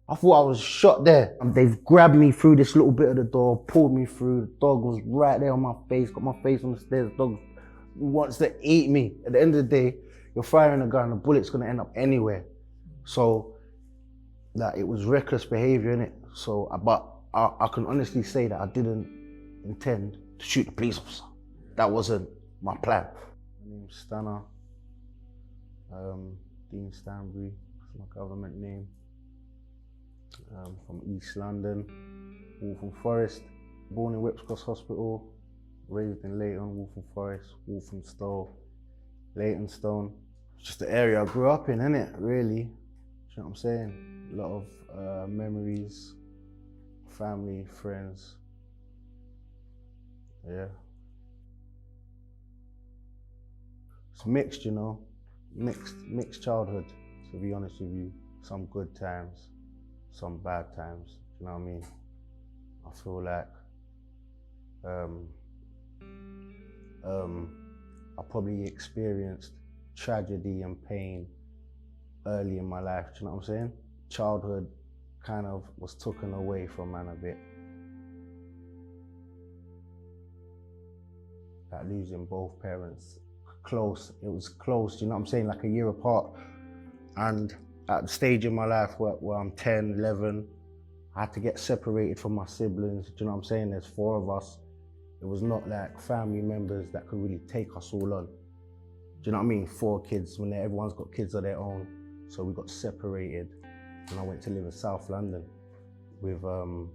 I thought I was shot there. And they've grabbed me through this little bit of the door, pulled me through. The dog was right there on my face, got my face on the stairs. The dog wants to eat me. At the end of the day, you're firing a gun, the bullet's gonna end up anywhere. So, like, it was reckless behavior, innit? So, but I can honestly say that I didn't intend to shoot the police officer. That wasn't my plan. My name's Stana, Dean Stanbury, that's my government name. From East London, Waltham Forest, born in Whipscross Hospital, raised in Leighton, Waltham Forest, Walthamstow, Leytonstone. It's just the area I grew up in, innit, really? Do you know what I'm saying? A lot of memories, family, friends, yeah. It's mixed, you know, mixed childhood, to be honest with you. Some good times, some bad times, you know what I mean? I feel like I probably experienced tragedy and pain early in my life, do you know what I'm saying? Childhood kind of was taken away from man a bit. Like losing both parents, close, it was close, you know what I'm saying? Like a year apart. And at the stage in my life where I'm 10, 11, I had to get separated from my siblings, do you know what I'm saying? There's 4 of us. It was not like family members that could really take us all on. Do you know what I mean? 4 kids, when everyone's got kids of their own. So we got separated and I went to live in South London with my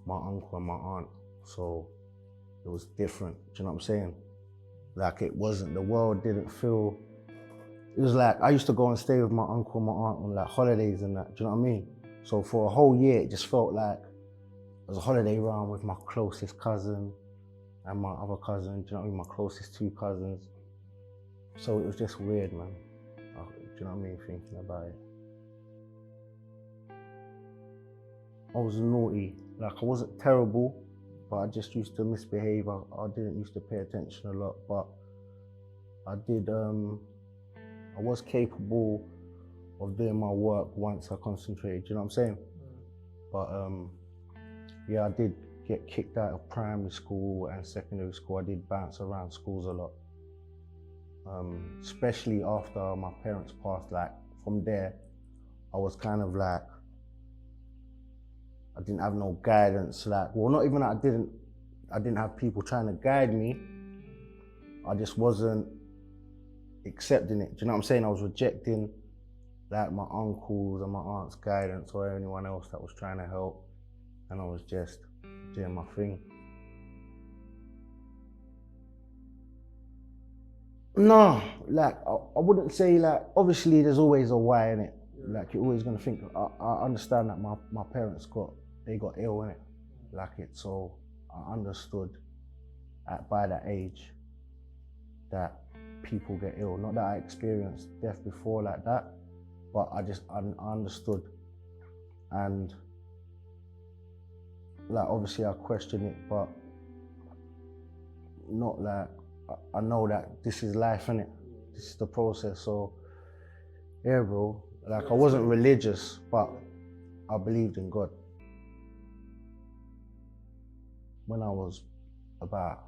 uncle and my aunt. So it was different, do you know what I'm saying? Like it wasn't, the world didn't feel, it was like, I used to go and stay with my uncle and my aunt on like holidays and that, do you know what I mean? So for a whole year, it just felt like it was a holiday round with my closest cousin and my other cousin, do you know what I mean? My closest 2 cousins. So it was just weird, man. Do you know what I mean, thinking about it. I was naughty, like I wasn't terrible, but I just used to misbehave. I didn't used to pay attention a lot, but I did, I was capable of doing my work once I concentrated, you know what I'm saying? But yeah, I did get kicked out of primary school and secondary school. I did bounce around schools a lot. Especially after my parents passed, like from there, I was kind of like, I didn't have no guidance, like, well, not even that I didn't have people trying to guide me. I just wasn't accepting it, do you know what I'm saying? I was rejecting like my uncles and my aunt's guidance or anyone else that was trying to help, and I was just doing my thing. No, like, I wouldn't say like, obviously there's always a why in it. Like you're always gonna think, I understand that my parents they got ill in it, like it, so I understood by that age that people get ill. Not that I experienced death before like that, but I understood. And like obviously I question it, but not like, I know that this is life, innit? This is the process, so yeah, bro. Like I wasn't religious, but I believed in God. When I was about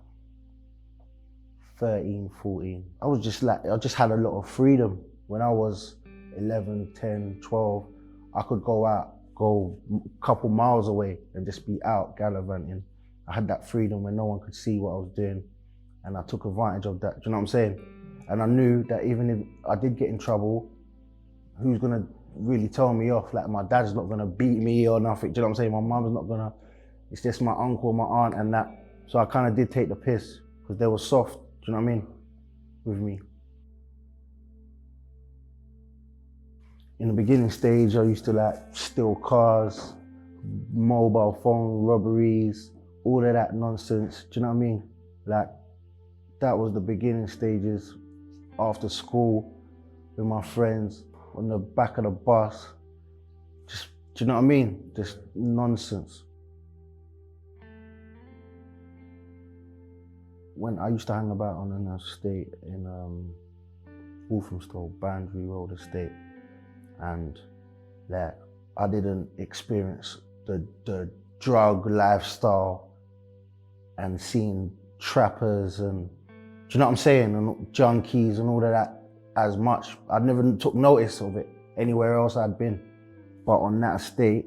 13, 14, I was just like, I just had a lot of freedom. When I was 11, 10, 12, I could go out, go a couple miles away and just be out gallivanting. I had that freedom when no one could see what I was doing, and I took advantage of that, do you know what I'm saying? And I knew that even if I did get in trouble, who's gonna really tell me off? Like my dad's not gonna beat me or nothing, do you know what I'm saying? My mum's not gonna, it's just my uncle, my aunt and that. So I kind of did take the piss because they were soft, do you know what I mean, with me. In the beginning stage, I used to like steal cars, mobile phone robberies, all of that nonsense, do you know what I mean? Like, that was the beginning stages. After school, with my friends, on the back of the bus, just, do you know what I mean? Just nonsense. When I used to hang about on an estate in Walthamstow, Boundary Road Estate, and like I didn't experience the drug lifestyle and seeing trappers and, do you know what I'm saying, and junkies and all of that as much. I never took notice of it anywhere else I'd been. But on that estate,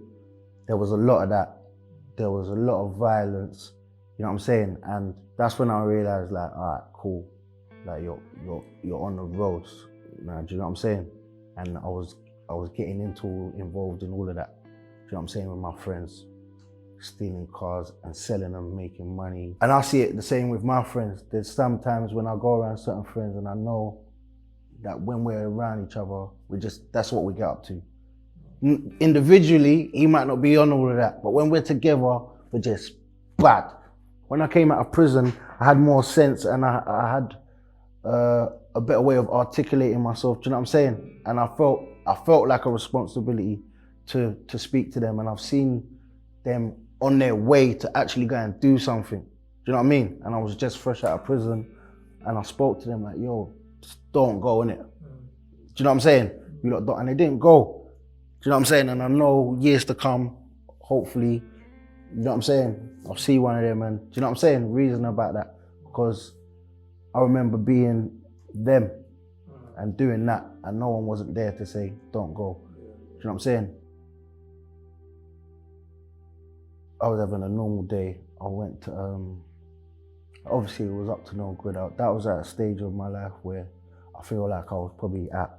there was a lot of that. There was a lot of violence, you know what I'm saying? And that's when I realized, like, all right, cool. Like, you're on the roads now, do you know what I'm saying? And I was getting involved in all of that, do you know what I'm saying, with my friends, stealing cars and selling them, making money. And I see it the same with my friends. There's sometimes when I go around certain friends and I know that when we're around each other, that's what we get up to. Individually, he might not be on all of that, but when we're together, we're just bad. When I came out of prison, I had more sense and I had a better way of articulating myself, do you know what I'm saying? And I felt like a responsibility to speak to them, and I've seen them on their way to actually go and do something, do you know what I mean? And I was just fresh out of prison and I spoke to them like, yo, just don't go, innit? Do you know what I'm saying? You lot don't, and they didn't go. Do you know what I'm saying? And I know years to come, hopefully, you know what I'm saying? I'll see one of them, and do you know what I'm saying? Reason about that, because I remember being them and doing that, and no one wasn't there to say, don't go. Do you know what I'm saying? I was having a normal day. I went to, obviously it was up to no good. That was at a stage of my life where I feel like I was probably at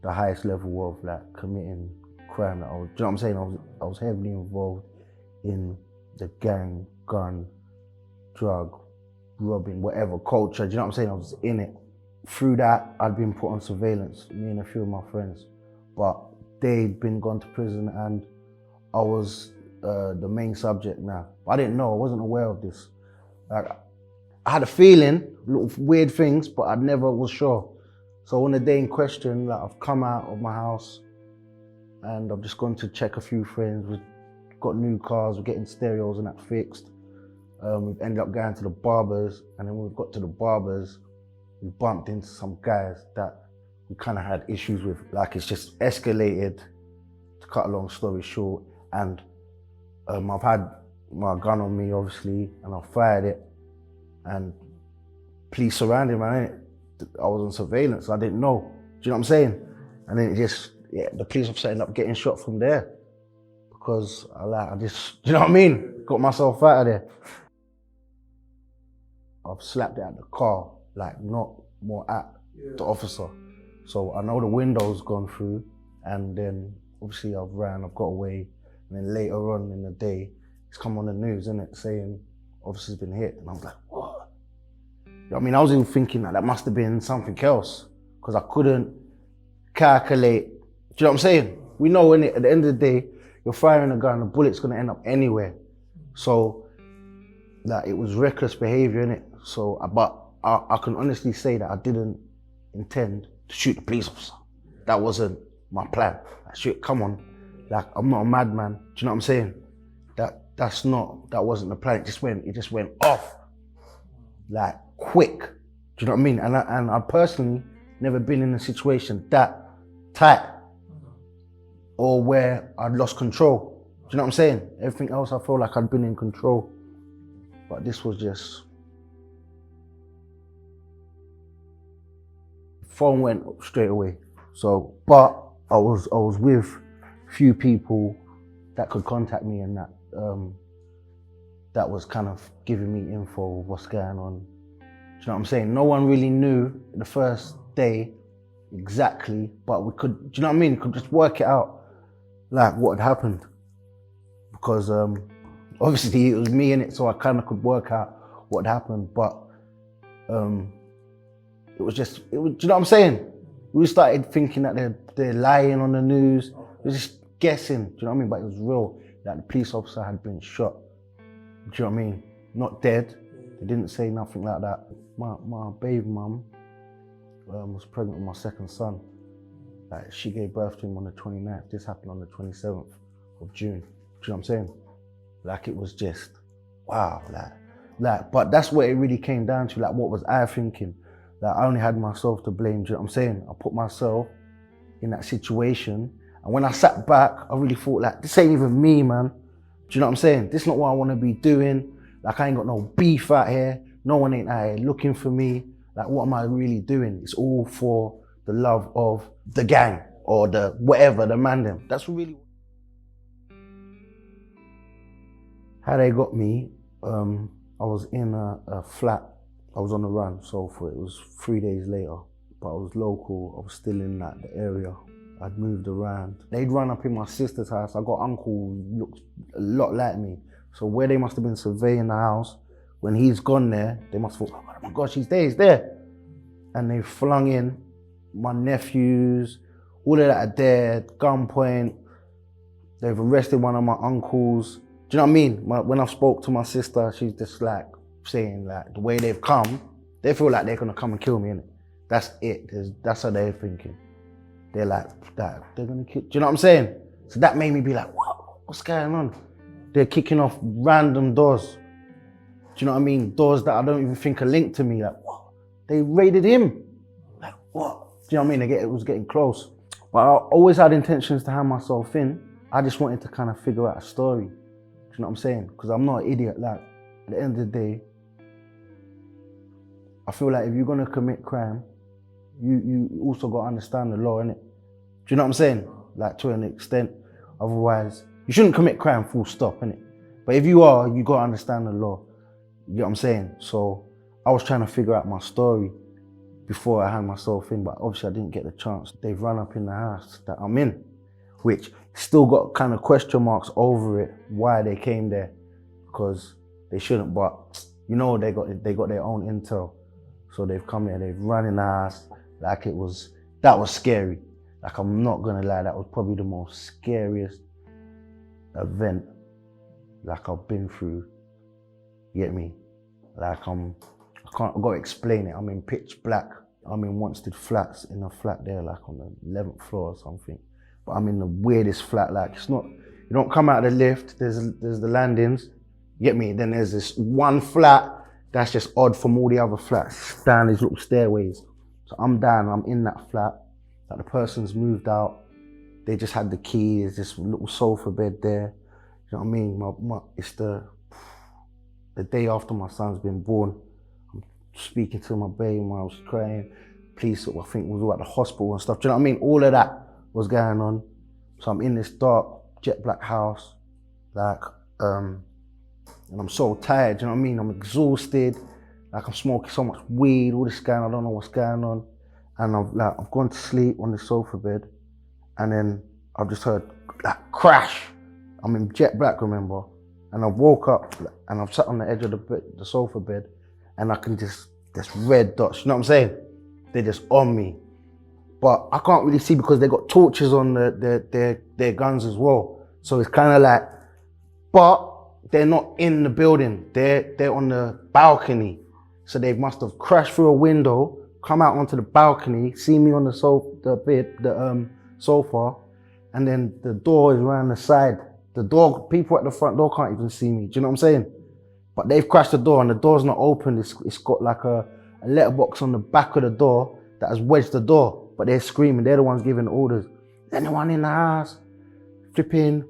the highest level of like committing crime. That I was, do you know what I'm saying? I was heavily involved in the gang, gun, drug, robbing, whatever, culture, do you know what I'm saying? I was in it. Through that, I'd been put on surveillance, me and a few of my friends, but they'd been gone to prison and I was the main subject now. I didn't know, I wasn't aware of this. Like, I had a feeling, little weird things, but I never was sure. So on the day in question, like, I've come out of my house and I've just gone to check a few friends. We've got new cars, we're getting stereos and that fixed. We've ended up going to the barbers, and then when we got to the barbers, we bumped into some guys that we kind of had issues with. Like, it's just escalated, to cut a long story short, and I've had my gun on me, obviously, and I fired it, and police surrounded me, and I was on surveillance, I didn't know, do you know what I'm saying? And then the police officer ended up getting shot from there, because I just, do you know what I mean? Got myself out of there. I've slapped it at the car, like not more at the officer. So I know the window's gone through, and then obviously I've got away, and then later on in the day, it's come on the news, innit, saying officer's been hit, and I was like, what? You know what I mean? I was even thinking that must have been something else, because I couldn't calculate, do you know what I'm saying? We know, innit, at the end of the day, you're firing a gun, the bullet's gonna end up anywhere. So, like, it was reckless behavior, innit? So, but I can honestly say that I didn't intend to shoot the police officer. That wasn't my plan. Like, shit, come on. Like, I'm not a madman. Do you know what I'm saying? That wasn't the plan. It just went off. Like, quick. Do you know what I mean? And I personally never been in a situation that tight or where I'd lost control. Do you know what I'm saying? Everything else I felt like I'd been in control. But this was just, phone went straight away. So, but I was with a few people that could contact me, and that was kind of giving me info of what's going on. Do you know what I'm saying? No one really knew the first day exactly, but we could, do you know what I mean? Could just work it out, like what had happened. Because obviously it was me in it, so I kind of could work out what had happened, but it was, do you know what I'm saying? We started thinking that they're lying on the news. It was just guessing, do you know what I mean? But it was real, that the police officer had been shot. Do you know what I mean? Not dead. They didn't say nothing like that. My baby mum was pregnant with my second son. Like, she gave birth to him on the 29th. This happened on the 27th of June. Do you know what I'm saying? Like, it was just, wow, like, but that's what it really came down to. Like, what was I thinking? Like, I only had myself to blame, do you know what I'm saying? I put myself in that situation, And when I sat back, I really thought like, this ain't even me, man. Do you know what I'm saying? This is not what I want to be doing. Like, I ain't got no beef out here. No one ain't out here looking for me. Like, what am I really doing? It's all for the love of the gang or the whatever, the man them. That's really how they got me. I was in a flat. I was on the run, so for it was 3 days later. But I was local. I was still in the area. I'd moved around. They'd run up in my sister's house. I got uncle who looked a lot like me. So where they must have been surveying the house, when he's gone there, they must have thought, oh my gosh, he's there. And they flung in my nephews, all of that are there, gunpoint. They've arrested one of my uncles. Do you know what I mean? When I spoke to my sister, she's just like saying like, the way they've come, they feel like they're gonna come and kill me, innit? That's it, that's how they're thinking. They're like, that they're gonna kill, do you know what I'm saying? So that made me be like, what's going on? They're kicking off random doors. Do you know what I mean? Doors that I don't even think are linked to me. Like, what? They raided him. Like, what? Do you know what I mean? It was getting close. But I always had intentions to hand myself in. I just wanted to kind of figure out a story. Do you know what I'm saying? Because I'm not an idiot. Like, at the end of the day, I feel like if you're gonna commit crime, you also got to understand the law, innit? Do you know what I'm saying? Like, to an extent. Otherwise, you shouldn't commit crime full stop, innit? But if you are, you got to understand the law. You know what I'm saying? So I was trying to figure out my story before I hand myself in, but obviously I didn't get the chance. They've run up in the house that I'm in, which still got kind of question marks over it, why they came there, because they shouldn't, but you know they got their own intel. So they've come there, they've run in the house, like that was scary. Like, I'm not gonna lie, that was probably the most scariest event like I've been through. You get me? Like, I've got to explain it. I'm in pitch black. I'm in Wanstead Flats, in a flat there, like on the 11th floor or something. But I'm in the weirdest flat. Like, it's not, you don't come out of the lift, there's the landings, you get me? Then there's this one flat that's just odd from all the other flats, down these little stairways. So I'm down, I'm in that flat, like the person's moved out, they just had the key, there's this little sofa bed there. You know what I mean? It's the day after my son's been born. I'm speaking to my baby when I was crying. Police, I think, was all at the hospital and stuff. Do you know what I mean? All of that was going on. So I'm in this dark, jet black house, like, and I'm so tired, do you know what I mean? I'm exhausted, like I'm smoking so much weed, all this going on, I don't know what's going on. And I've gone to sleep on the sofa bed, and then I've just heard like crash. I'm in jet black, remember? And I woke up and I've sat on the edge of the sofa bed, and I can just, there's red dots, you know what I'm saying? They're just on me. But I can't really see because they got torches on their guns as well. So it's kind of like, but they're not in the building, they're on the balcony. So they must have crashed through a window, come out onto the balcony, see me on the sofa, and then the door is around the side. The door, people at the front door can't even see me, do you know what I'm saying? But they've crashed the door and the door's not open. It's got like a letterbox on the back of the door that has wedged the door, but they're screaming, they're the ones giving orders. Anyone in the house, flipping,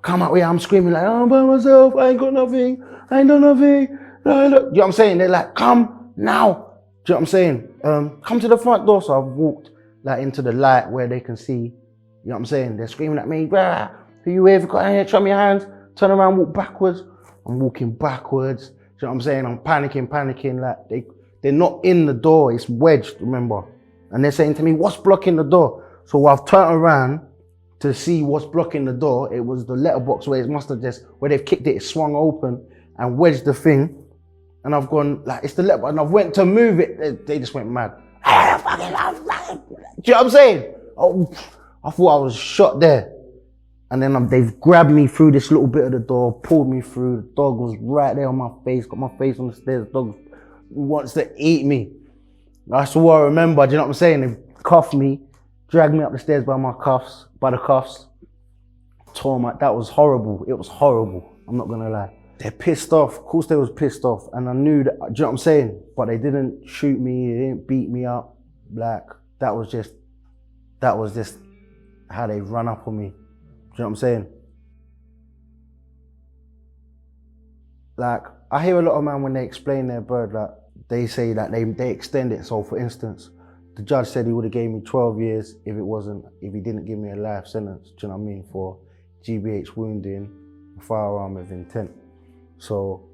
come out here, I'm screaming like, I'm by myself, I ain't got nothing, I ain't done nothing. No, look. You know what I'm saying? They're like, come now. Do you know what I'm saying? Come to the front door. So I've walked like into the light where they can see, you know what I'm saying? They're screaming at me, rah, who you with? Got here, show me your hands, turn around, walk backwards. I'm walking backwards. Do you know what I'm saying? I'm panicking, like they're not in the door, it's wedged, remember? And they're saying to me, what's blocking the door? So I've turned around to see what's blocking the door. It was the letterbox where it must have just, where they've kicked it, it swung open and wedged the thing. And I've gone, like, it's the letterbox, and I've went to move it, they just went mad. Do you know what I'm saying? Oh, I thought I was shot there. And then they've grabbed me through this little bit of the door, pulled me through. The dog was right there on my face, got my face on the stairs. The dog wants to eat me. That's what I remember, do you know what I'm saying? They cuffed me, dragged me up the stairs by the cuffs. Tore my, that was horrible. It was horrible, I'm not gonna lie. They're pissed off, of course they was pissed off. And I knew that, do you know what I'm saying? But they didn't shoot me, they didn't beat me up. Like, that was just how they run up on me. Do you know what I'm saying? Like, I hear a lot of men when they explain their bird, like, they say that they extend it. So for instance, the judge said he would have gave me 12 years if he didn't give me a life sentence, do you know what I mean, for GBH wounding, a firearm with intent. So,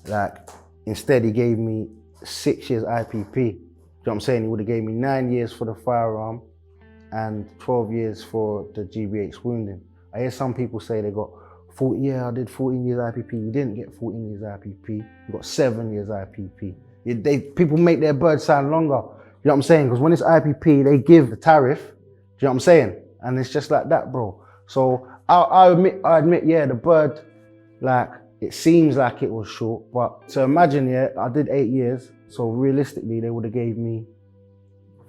like, instead he gave me 6 years IPP. You know what I'm saying? He would have gave me 9 years for the firearm and 12 years for the GBH wounding. I hear some people say they got 40, yeah, I did 14 years IPP. You didn't get 14 years IPP. You got 7 years IPP. People make their bird sound longer. You know what I'm saying? Because when it's IPP, they give the tariff. Do you know what I'm saying? And it's just like that, bro. So I admit, yeah, the bird, like, it seems like it was short, but so imagine, yeah, I did 8 years. So realistically, they would have gave me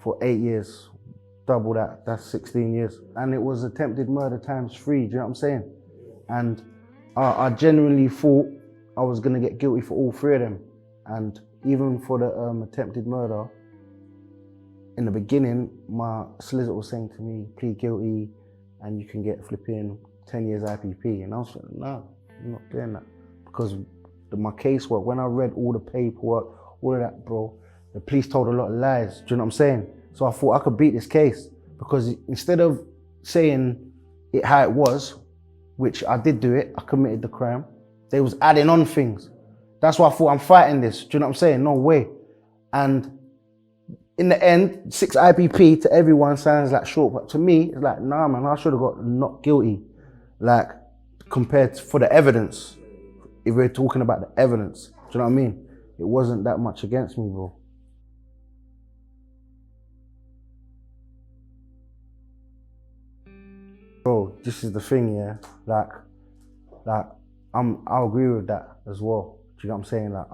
for 8 years, double that, that's 16 years. And it was attempted murder ×3, do you know what I'm saying? And I genuinely thought I was gonna get guilty for all 3 of them. And even for the attempted murder, in the beginning, my solicitor was saying to me, plead guilty and you can get flipping 10 years IPP. And I was like, no, I'm not doing that. Because my casework, when I read all the paperwork, all of that, bro, the police told a lot of lies, do you know what I'm saying? So I thought I could beat this case, because instead of saying it how it was, which I did do it, I committed the crime, they was adding on things. That's why I thought I'm fighting this, do you know what I'm saying? No way. And in the end, 6 IPP to everyone sounds like short, but to me, it's like, nah, man, I should have got not guilty, like, compared to, for the evidence. If we're talking about the evidence, do you know what I mean? It wasn't that much against me, bro. Bro, this is the thing, yeah. Like, I agree with that as well. Do you know what I'm saying? Like,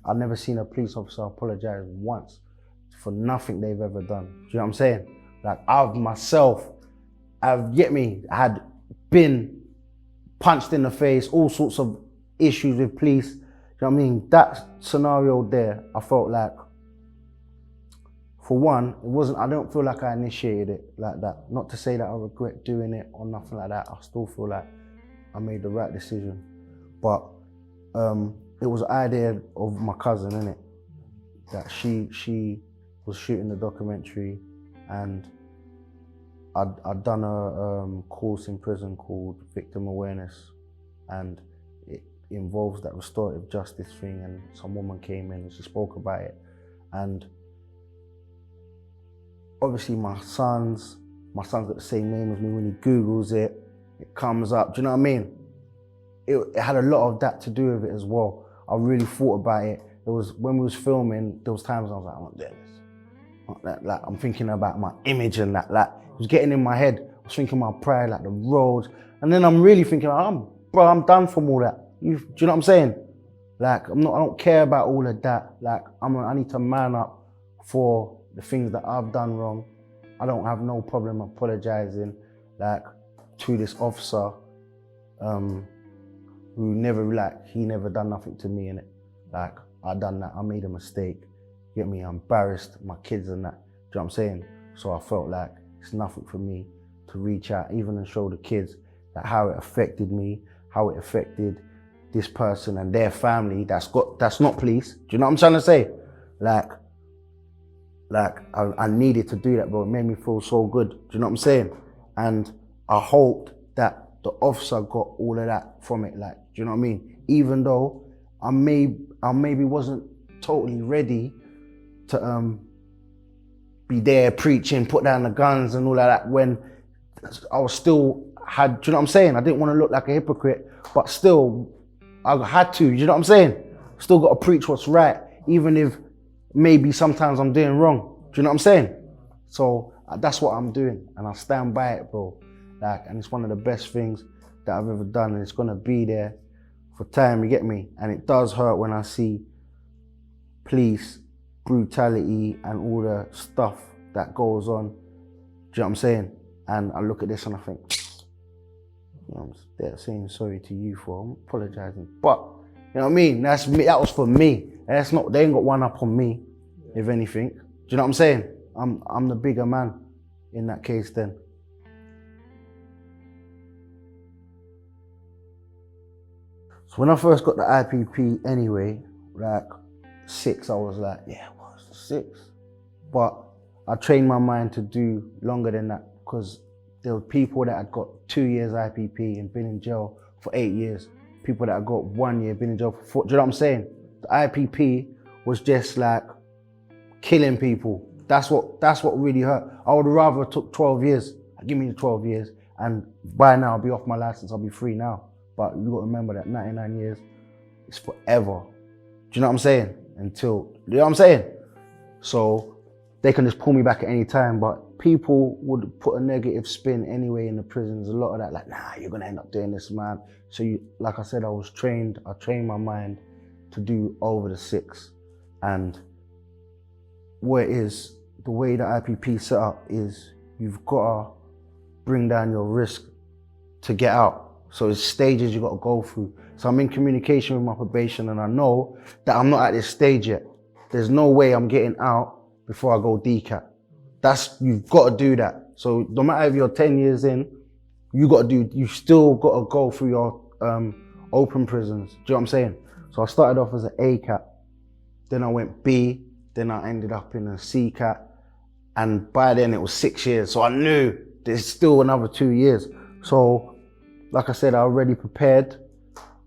I've never seen a police officer apologize once for nothing they've ever done. Do you know what I'm saying? Like, had been punched in the face, all sorts of issues with police. Do you know what I mean? That scenario there, I felt like, for one, I don't feel like I initiated it like that. Not to say that I regret doing it or nothing like that. I still feel like I made the right decision. But it was an idea of my cousin, innit? That she was shooting the documentary, and I'd done a course in prison called Victim Awareness, and it involves that restorative justice thing, and some woman came in and she spoke about it. And obviously my son's got the same name as me. When he Googles it, it comes up, do you know what I mean? It had a lot of that to do with it as well. I really thought about it. It was, when we was filming, there was times I was like, I'm not doing this. Like, I'm thinking about my image and that, like, it was getting in my head. I was thinking my pride, like the roads. And then I'm really thinking, bro, I'm done from all that. Do you know what I'm saying? Like, I don't care about all of that. Like, I need to man up for the things that I've done wrong. I don't have no problem apologizing, like, to this officer, who he never done nothing to me, innit? Like, I done that, I made a mistake, get me, I embarrassed my kids and that, do you know what I'm saying? So I felt like it's nothing for me to reach out, even and show the kids that how it affected me, how it affected this person and their family that's not police. Do you know what I'm trying to say? Like I needed to do that, bro. It made me feel so good. Do you know what I'm saying? And I hoped that the officer got all of that from it. Like, do you know what I mean? Even though I maybe wasn't totally ready to be there preaching, put down the guns and all of that, when I was still had, do you know what I'm saying? I didn't want to look like a hypocrite, but still I had to, you know what I'm saying? Still got to preach what's right, even if maybe sometimes I'm doing wrong. Do you know what I'm saying? So that's what I'm doing, and I stand by it, bro. Like, and it's one of the best things that I've ever done, and it's gonna be there for time, you get me? And it does hurt when I see police brutality and all the stuff that goes on. Do you know what I'm saying? And I look at this and I think, you know, they're saying sorry to you for, I'm apologizing. But, you know what I mean? That's me, that was for me. That's not, they ain't got one up on me, if anything. Do you know what I'm saying? I'm the bigger man in that case then. So when I first got the IPP anyway, like 6, I was like, yeah, what's 6? But I trained my mind to do longer than that, because there were people that had got 2 years IPP and been in jail for 8 years. People that had got 1 year, been in jail for 4. Do you know what I'm saying? The IPP was just like killing people. That's what really hurt. I would rather have took 12 years. Give me the 12 years, and by now I'll be off my license. I'll be free now. But you got to remember that 99 years is forever. Do you know what I'm saying? Until, you know what I'm saying? So they can just pull me back at any time, but people would put a negative spin anyway in the prisons. A lot of that, like, nah, you're gonna end up doing this, man. So you, like I said, I trained my mind to do over the 6. And what it is, the way the IPP set up is you've gotta bring down your risk to get out. So it's stages you gotta go through. So I'm in communication with my probation, and I know that I'm not at this stage yet. There's no way I'm getting out before I go DCAT. You've got to do that. So no matter if you're 10 years in, you still got to go through your open prisons. Do you know what I'm saying? So I started off as an ACAT, then I went B, then I ended up in a CCAT, and by then it was 6 years. So I knew there's still another 2 years. So like I said, I already prepared.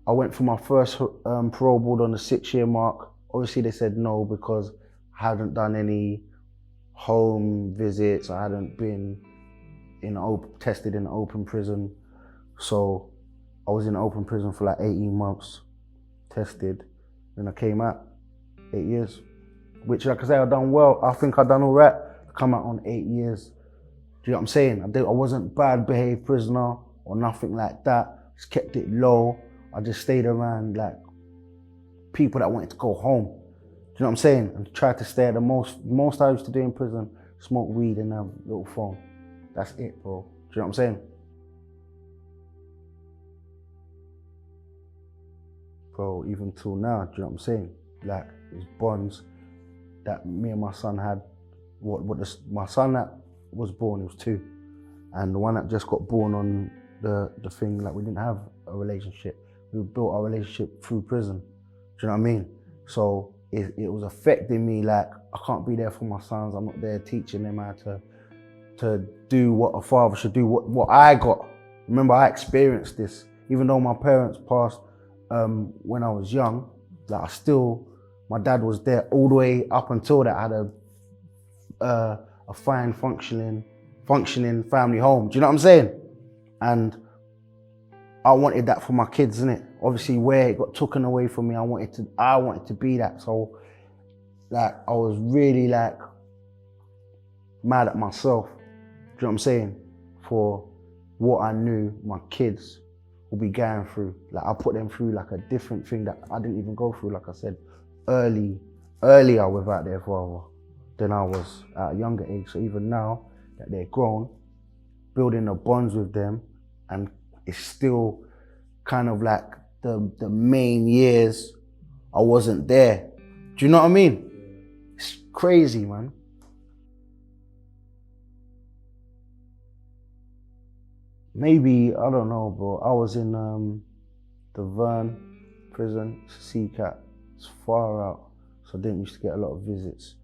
I went for my first parole board on the 6-year mark. Obviously they said no because I hadn't done any home visits. I hadn't been tested in an open prison. So I was in an open prison for like 18 months, tested. Then I came out, 8 years, which, like I say, I've done well. I think I've done all right. I come out on 8 years. Do you know what I'm saying? I wasn't bad behaved prisoner or nothing like that. Just kept it low. I just stayed around like people that wanted to go home. Do you know what I'm saying? And tried to stay at the most I used to do in prison, smoke weed and have a little phone. That's it, bro. Do you know what I'm saying? Bro, even till now, do you know what I'm saying? Like, it's bonds that me and my son had. My son that was born, he was 2. And the one that just got born on the thing, like, we didn't have a relationship. We built our relationship through prison. Do you know what I mean? So it was affecting me, like, I can't be there for my sons. I'm not there teaching them how to do what a father should do, what I got. Remember, I experienced this. Even though my parents passed when I was young, like, my dad was there all the way up until that. I had a fine functioning family home. Do you know what I'm saying? And I wanted that for my kids, innit? Obviously, where it got taken away from me, I wanted to be that. So, like, I was really, like, mad at myself. Do you know what I'm saying? For what I knew my kids would be going through. Like, I put them through like a different thing that I didn't even go through. Like I said, earlier without their father than I was at a younger age. So even now that they're grown, building the bonds with them, and it's still kind of like the main years I wasn't there. Do you know what I mean? It's crazy, man. Maybe, I don't know, bro. I was in the Vern prison, CCAT. It's far out, so I didn't used to get a lot of visits.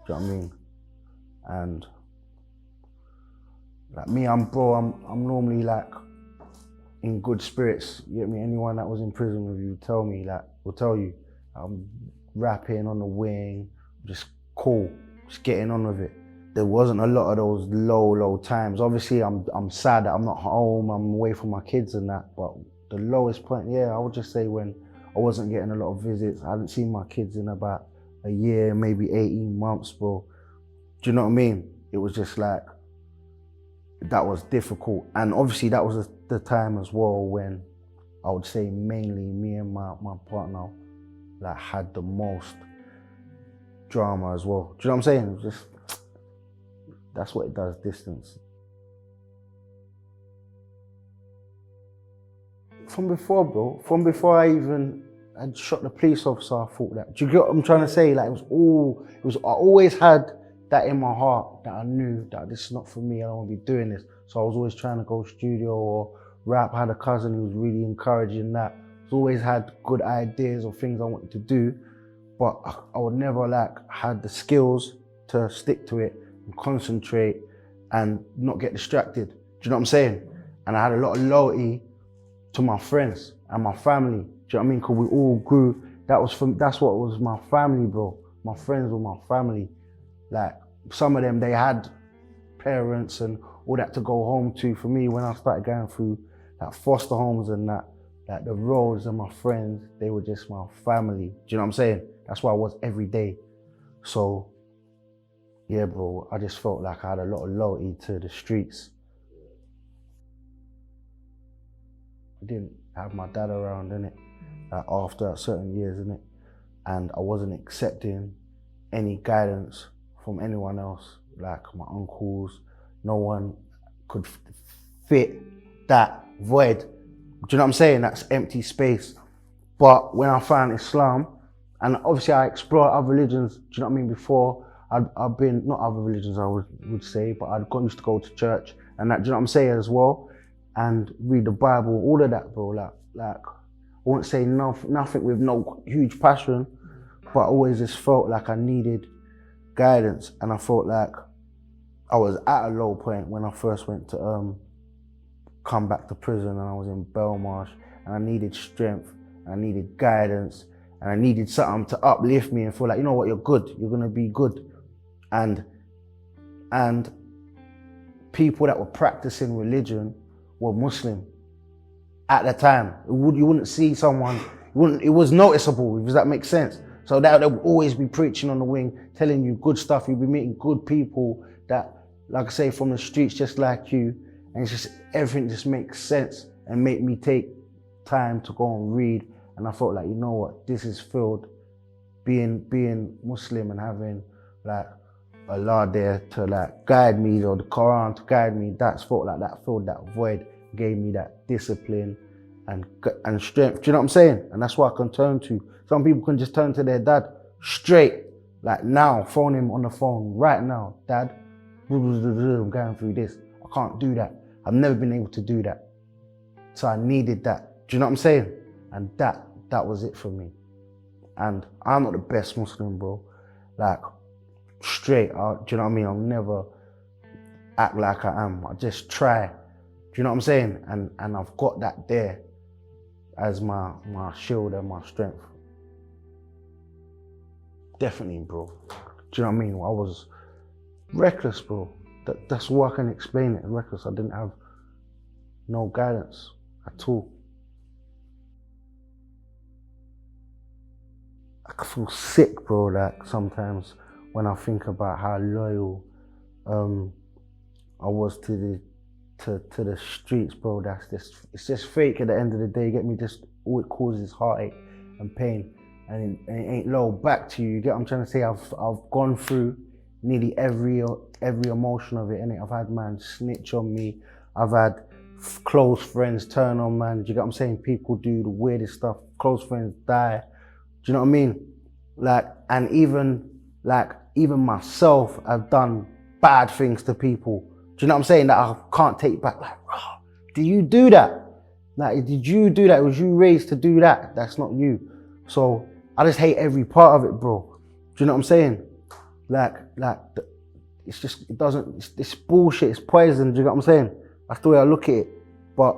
Do you know what I mean? And like me, I'm normally like in good spirits. You get me? Anyone that was in prison with you will tell you I'm rapping on the wing, just cool, just getting on with it. There wasn't a lot of those low times. Obviously, I'm sad that I'm not home, I'm away from my kids and that, but the lowest point, yeah, I would just say when I wasn't getting a lot of visits. I hadn't seen my kids in about a year, maybe 18 months, bro. Do you know what I mean? It was just like, that was difficult. And obviously that was the time as well when I would say mainly me and my partner like had the most drama as well. Do you know what I'm saying? It was just, that's what it does, distance. From before, bro. From before I even had shot the police officer, I thought that. Do you get what I'm trying to say? Like, I always had that in my heart, that I knew that this is not for me, I don't want to be doing this. So I was always trying to go studio or rap. I had a cousin who was really encouraging that. always had good ideas or things I wanted to do, but I would never like had the skills to stick to it and concentrate and not get distracted. Do you know what I'm saying? And I had a lot of loyalty to my friends and my family. Do you know what I mean? Because we all grew. That's what was my family, bro. My friends were my family. Like some of them, they had parents and all that to go home to. For me, when I started going through like foster homes and that, like the roads and my friends, they were just my family. Do you know what I'm saying? That's why I was every day. So yeah, bro, I just felt like I had a lot of loyalty to the streets. I didn't have my dad around, innit? Like after certain years, innit? And I wasn't accepting any guidance from anyone else, like my uncles. No one could fit that void. Do you know what I'm saying? That's empty space. But when I found Islam, and obviously I explored other religions, do you know what I mean? Before, I've been, not other religions I would say, but used to go to church and that, do you know what I'm saying as well? And read the Bible, all of that, bro. Like I wouldn't say nothing with no huge passion, but I always just felt like I needed guidance. And I felt like I was at a low point when I first went to come back to prison, and I was in Belmarsh, and I needed strength, and I needed guidance, and I needed something to uplift me and feel like, you know what, you're good, you're gonna be good. And people that were practicing religion were Muslim at the time. You wouldn't see someone, it was noticeable, does that make sense? So they would always be preaching on the wing, telling you good stuff. You'd be meeting good people that, like I say, from the streets just like you, and it's just, everything just makes sense and make me take time to go and read. And I felt like, you know what, this is filled, being Muslim and having like Allah there to like guide me, or the Quran to guide me, that's felt like that filled that void, gave me that discipline and strength. Do you know what I'm saying? And that's what I can turn to. Some people can just turn to their dad straight, like now, phone him on the phone right now. Dad, I'm going through this. I can't do that. I've never been able to do that. So I needed that. Do you know what I'm saying? And that was it for me. And I'm not the best Muslim, bro. Like, straight out, do you know what I mean? I'll never act like I am. I just try. Do you know what I'm saying? And I've got that there as my shield and my strength. Definitely, bro. Do you know what I mean? I was reckless, bro. That's why I can explain it. Reckless. I didn't have no guidance at all. I can feel sick, bro, like sometimes when I think about how loyal I was to the streets, bro. It's just fake at the end of the day. Get me? Just all it causes heartache and pain, and it ain't low back to you. You get what I'm trying to say? I've gone through nearly every emotion of it, innit? I've had man snitch on me. I've had close friends turn on man. Do you get what I'm saying? People do the weirdest stuff. Close friends die. Do you know what I mean? Like, and even myself, I've done bad things to people. Do you know what I'm saying? That I can't take back. Like, oh, do you do that? Like, did you do that? Was you raised to do that? That's not you. So I just hate every part of it, bro. Do you know what I'm saying? Like, it's just, it's bullshit. It's poison. Do you know what I'm saying? That's the way I look at it. But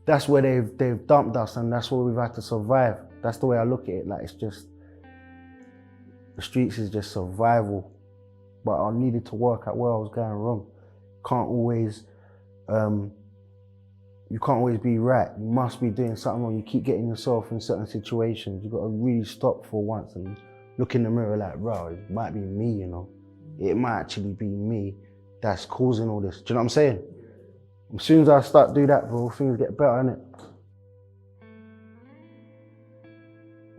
that's where they've dumped us, and that's where we've had to survive. That's the way I look at it. Like, it's just, the streets is just survival. But I needed to work out where I was going wrong. You can't always be right. You must be doing something wrong. You keep getting yourself in certain situations. You've got to really stop for once and look in the mirror like, bro, it might be me, you know. It might actually be me that's causing all this. Do you know what I'm saying? As soon as I start do that, bro, things get better, innit?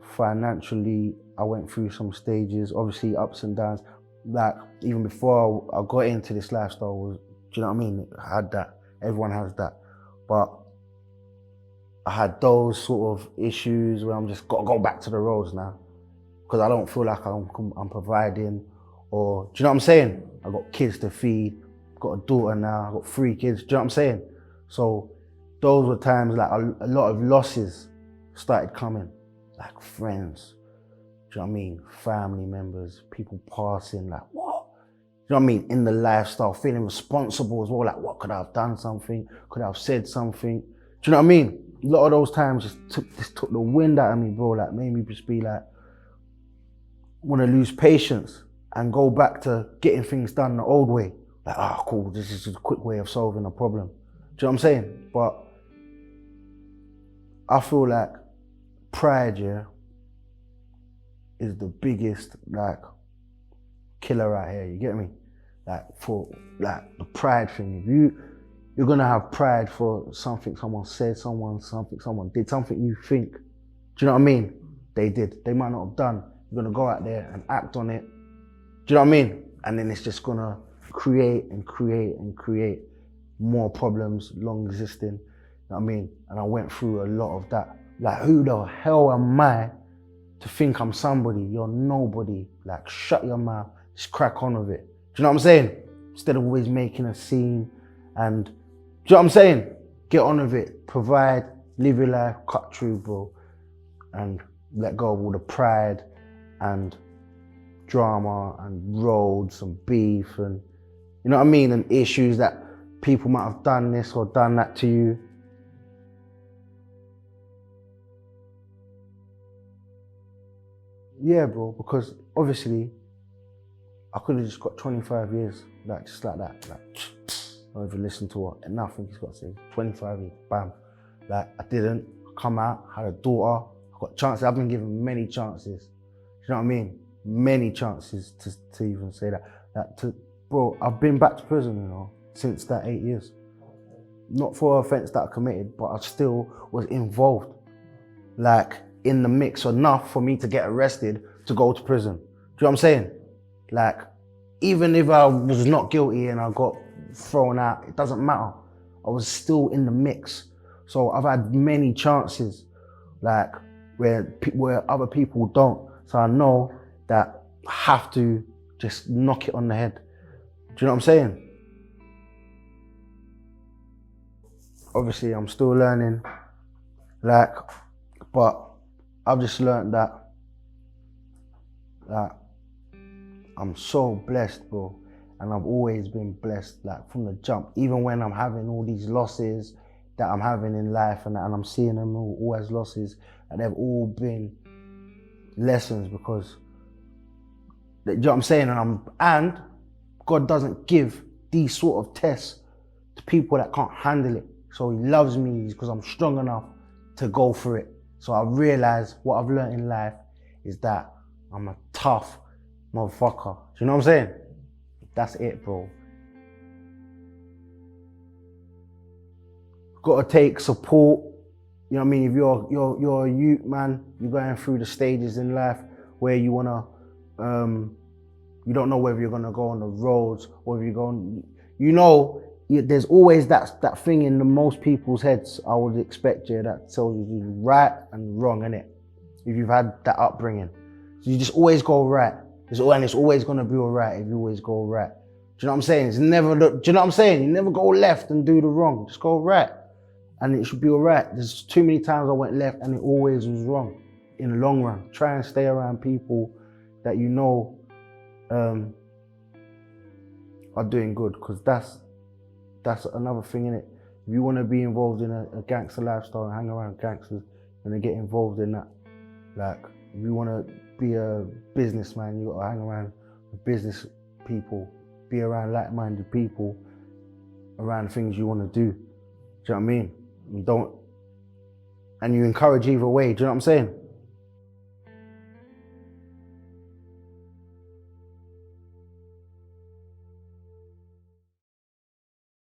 Financially, I went through some stages, obviously ups and downs. Like, even before I got into this lifestyle, do you know what I mean? I had that, everyone has that. But I had those sort of issues where I'm just got to go back to the roads now, because I don't feel like I'm providing, or, do you know what I'm saying? I got kids to feed, got a daughter now, I got 3 kids, do you know what I'm saying? So those were times like a lot of losses started coming, like friends, do you know what I mean? Family members, people passing, like what? Do you know what I mean? In the lifestyle, feeling responsible as well, like what, could I have done something? Could I have said something? Do you know what I mean? A lot of those times just took the wind out of me, bro, like made me just be like, want to lose patience and go back to getting things done the old way. Like, oh, cool, this is a quick way of solving a problem. Do you know what I'm saying? But I feel like pride, yeah, is the biggest, like, killer out here, you get me? Like, for, like, the pride thing. If you're gonna have pride for something someone said, something someone did, something you think, do you know what I mean? They did, they might not have done. You're gonna go out there and act on it, do you know what I mean? And then it's just gonna create and create and create more problems, long existing, you know what I mean? And I went through a lot of that. Like, who the hell am I to think I'm somebody? You're nobody. Like, shut your mouth, just crack on with it. Do you know what I'm saying? Instead of always making a scene and, do you know what I'm saying? Get on with it, provide, live your life, cut through, bro. And let go of all the pride and drama and roads and beef and, you know what I mean? And issues that people might have done this or done that to you. Yeah, bro, because obviously I could have just got 25 years, like just like that. Like, not even listen to what, and nothing he's got to say. 25 years, bam. Like, I didn't come out, had a daughter, I got chances. I've been given many chances. You know what I mean? Many chances to even say that. Bro, I've been back to prison, you know, since that 8 years. Not for an offence that I committed, but I still was involved, like, in the mix enough for me to get arrested to go to prison. Do you know what I'm saying? Like, even if I was not guilty and I got thrown out, it doesn't matter. I was still in the mix. So I've had many chances, like, where other people don't. So I know that I have to just knock it on the head. Do you know what I'm saying? Obviously, I'm still learning, like, but I've just learned that I'm so blessed, bro. And I've always been blessed, like, from the jump. Even when I'm having all these losses that I'm having in life and I'm seeing them all as losses, and they've all been lessons because, you know what I'm saying? And God doesn't give these sort of tests to people that can't handle it. So he loves me because I'm strong enough to go for it. So I realize what I've learned in life is that I'm a tough motherfucker. Do you know what I'm saying? That's it, bro. Gotta take support. You know what I mean? If you're a youth man, you're going through the stages in life where you wanna, you don't know whether you're gonna go on the roads or if you're going, you know, there's always that thing in most people's heads, I would expect, yeah, that tells you right and wrong, innit? If you've had that upbringing. So you just always go right. And it's always gonna be all right if you always go right. Do you know what I'm saying? It's never, do you know what I'm saying? You never go left and do the wrong, just go right. And it should be all right. There's too many times I went left and it always was wrong in the long run. Try and stay around people that you know are doing good, because that's another thing, innit? If you want to be involved in a gangster lifestyle and hang around gangsters and then get involved in that, like, if you want to be a businessman, you got to hang around with business people, be around like-minded people, around things you want to do. Do you know what I mean? And you encourage either way, do you know what I'm saying?